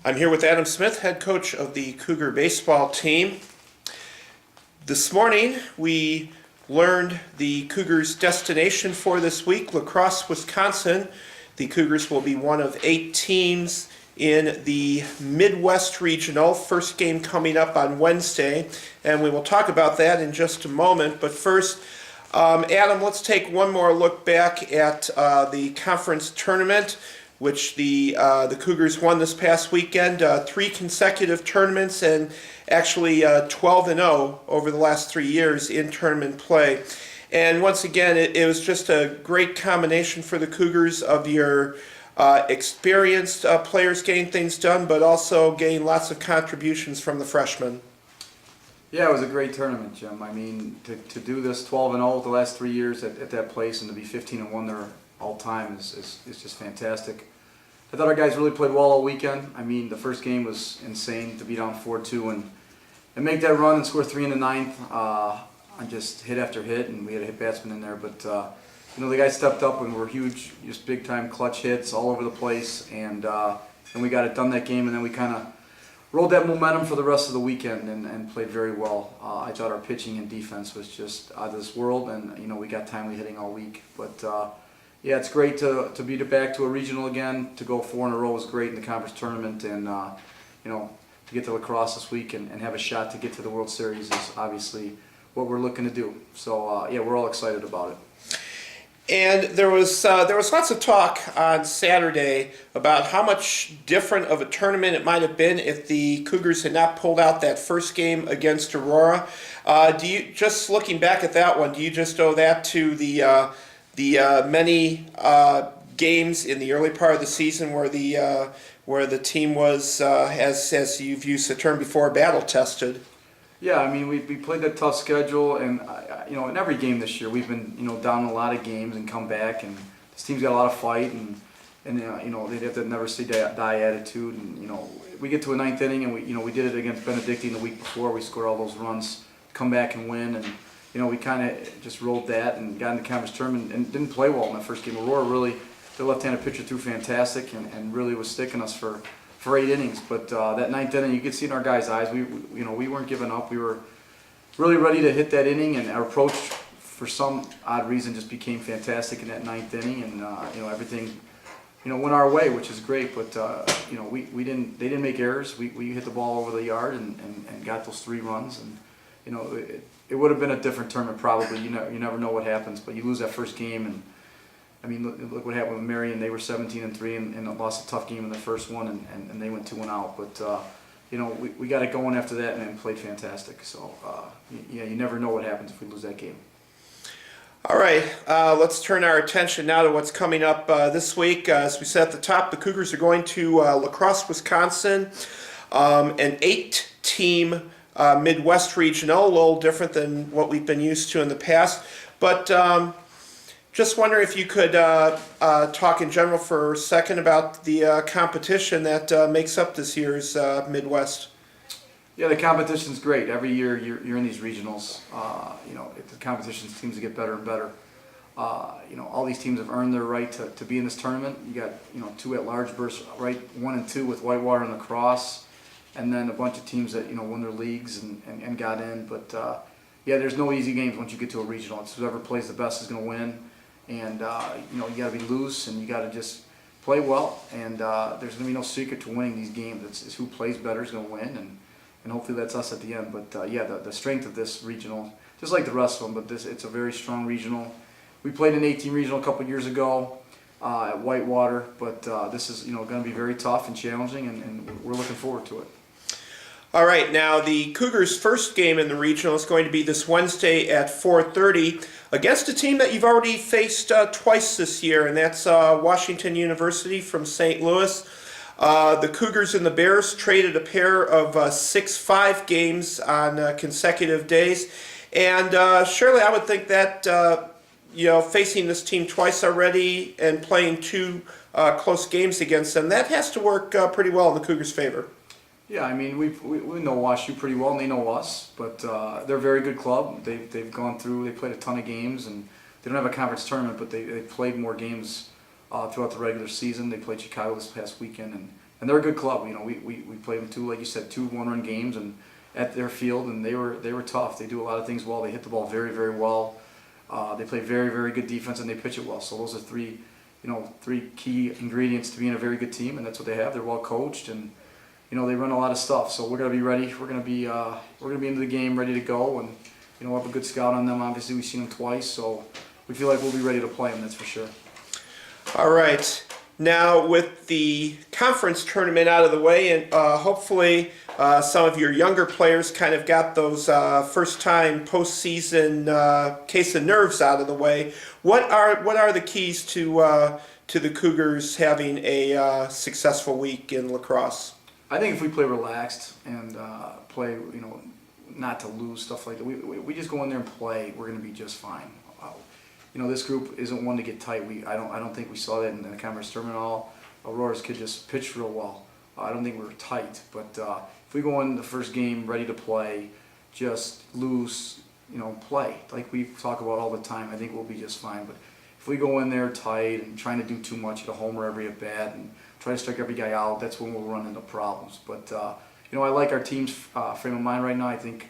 I'm here with Adam Smith, head coach of the Cougar baseball team. This morning we learned the Cougars' destination for this week, La Crosse, Wisconsin. The Cougars will be one of 8 teams in the Midwest Regional. First game coming up on Wednesday, and we will talk about that in just a moment. But first, Adam, let's take one more look back at the conference tournament, which the Cougars won this past weekend. 3 consecutive tournaments, and actually 12-0 over the last 3 years in tournament play. And once again, it was just a great combination for the Cougars of your experienced players getting things done, but also getting lots of contributions from the freshmen. Yeah, it was a great tournament, Jim. I mean, to do this 12-0 the last 3 years at that place and to be 15-1 there all time is just fantastic. I thought our guys really played well all weekend. I mean, the first game was insane to be down 4-2 and make that run and score 3 in the ninth on just hit after hit, and we had a hit batsman in there. But you know, the guys stepped up and were huge, just big time clutch hits all over the place, and we got it done that game, and then we kind of rolled that momentum for the rest of the weekend and played very well. I thought our pitching and defense was just out of this world, and you know, we got timely hitting all week. But yeah, it's great to be back to a regional again. To go 4 in a row was great in the conference tournament, and you know, to get to La Crosse this week and have a shot to get to the World Series is obviously what we're looking to do. So yeah, we're all excited about it. And there was lots of talk on Saturday about how much different of a tournament it might have been if the Cougars had not pulled out that first game against Aurora. Do you, just looking back at that one, do you just owe that to the many games in the early part of the season where the team was, as you've used the term before, battle tested? Yeah, I mean, we played a tough schedule, and you know, in every game this year we've been, you know, down a lot of games and come back, and this team's got a lot of fight, and you know, they have that never say die attitude, and you know, we get to a 9th inning, and we did it against Benedictine the week before. We scored all those runs, come back and win, and you know, we kind of just rolled that and got in the conference tournament and didn't play well in that first game. Aurora really, their left-handed pitcher threw fantastic and really was sticking us for 8 innings. But that 9th inning, you could see in our guys' eyes, we weren't giving up. We were really ready to hit that inning, and our approach, for some odd reason, just became fantastic in that 9th inning, and you know, everything, you know, went our way, which is great. But you know, they didn't make errors. We hit the ball over the yard and got those 3 runs, and you know, it would have been a different tournament probably. You never know what happens, but you lose that first game, and I mean, look what happened with Marion. They were 17-3 and lost a tough game in the first one, and they went 2-1 out. But you know, we got it going after that and played fantastic. So yeah, you never know what happens if we lose that game. All right, let's turn our attention now to what's coming up this week. As we said at the top, the Cougars are going to La Crosse, Wisconsin, an 8-team Midwest Regional, a little different than what we've been used to in the past. But just wondering if you could talk in general for a second about the competition that makes up this year's Midwest. Yeah, the competition's great. Every year you're in these regionals. You know, the competition seems to get better and better. You know, all these teams have earned their right to be in this tournament. You got, you know, 2 at-large berths, right, 1 and 2 with Whitewater and La Crosse, and then a bunch of teams that, you know, won their leagues and got in. But yeah, there's no easy games once you get to a regional. It's whoever plays the best is going to win. And you know, you got to be loose, and you got to just play well. And there's going to be no secret to winning these games. It's who plays better is going to win, and hopefully that's us at the end. But yeah, the strength of this regional, just like the rest of them, but it's a very strong regional. We played an 18 regional a couple years ago at Whitewater, but this is, you know, going to be very tough and challenging, and we're looking forward to it. All right, now the Cougars' first game in the regional is going to be this Wednesday at 4:30 against a team that you've already faced twice this year, and that's Washington University from St. Louis. The Cougars and the Bears traded a pair of 6-5 games on consecutive days, and surely I would think that you know, facing this team twice already and playing 2 close games against them, that has to work pretty well in the Cougars' favor. Yeah, I mean, we know WashU pretty well, and they know us, but they're a very good club. They've gone through, they played a ton of games, and they don't have a conference tournament, but they played more games throughout the regular season. They played Chicago this past weekend, and and they're a good club. You know, we played them two, like you said, two one-run games and at their field, and they were tough. They do a lot of things well. They hit the ball very, very well. They play very, very good defense, and they pitch it well. So those are three key ingredients to being a very good team, and that's what they have. They're well coached, and they run a lot of stuff. So we're gonna be ready. We're gonna be into the game, ready to go, and we'll have a good scout on them. Obviously, we've seen them twice, so we feel like we'll be ready to play them. That's for sure. All right. Now, with the conference tournament out of the way, and hopefully some of your younger players kind of got those first-time postseason case of nerves out of the way, what are the keys to the Cougars having a successful week in lacrosse? I think if we play relaxed and play, not to lose, stuff like that, we just go in there and play, we're going to be just fine. This group isn't one to get tight. I don't think we saw that in the conference tournament at all. Aurora's kid just pitched real well. I don't think we were tight, but if we go in the first game ready to play, just loose, play like we talk about all the time, I think we'll be just fine. But if we go in there tight and trying to do too much, hit a homer every at bat and try to strike every guy out, that's when we'll run into problems. But I like our team's frame of mind right now. I think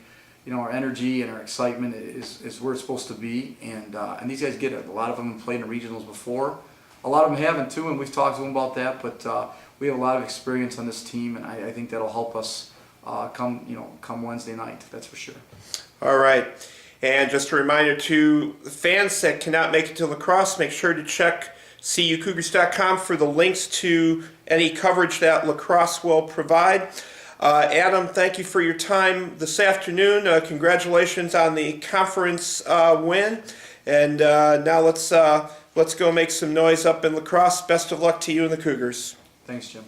our energy and our excitement is where it's supposed to be, and these guys get it. A lot of them have played in the regionals before. A lot of them haven't too, and we've talked to them about that. But we have a lot of experience on this team, and I think that'll help us come Wednesday night. That's for sure. All right. And just a reminder to the fans that cannot make it to lacrosse, make sure to check cucougars.com for the links to any coverage that lacrosse will provide. Adam, thank you for your time this afternoon. Congratulations on the conference win. And now let's go make some noise up in lacrosse. Best of luck to you and the Cougars. Thanks, Jim.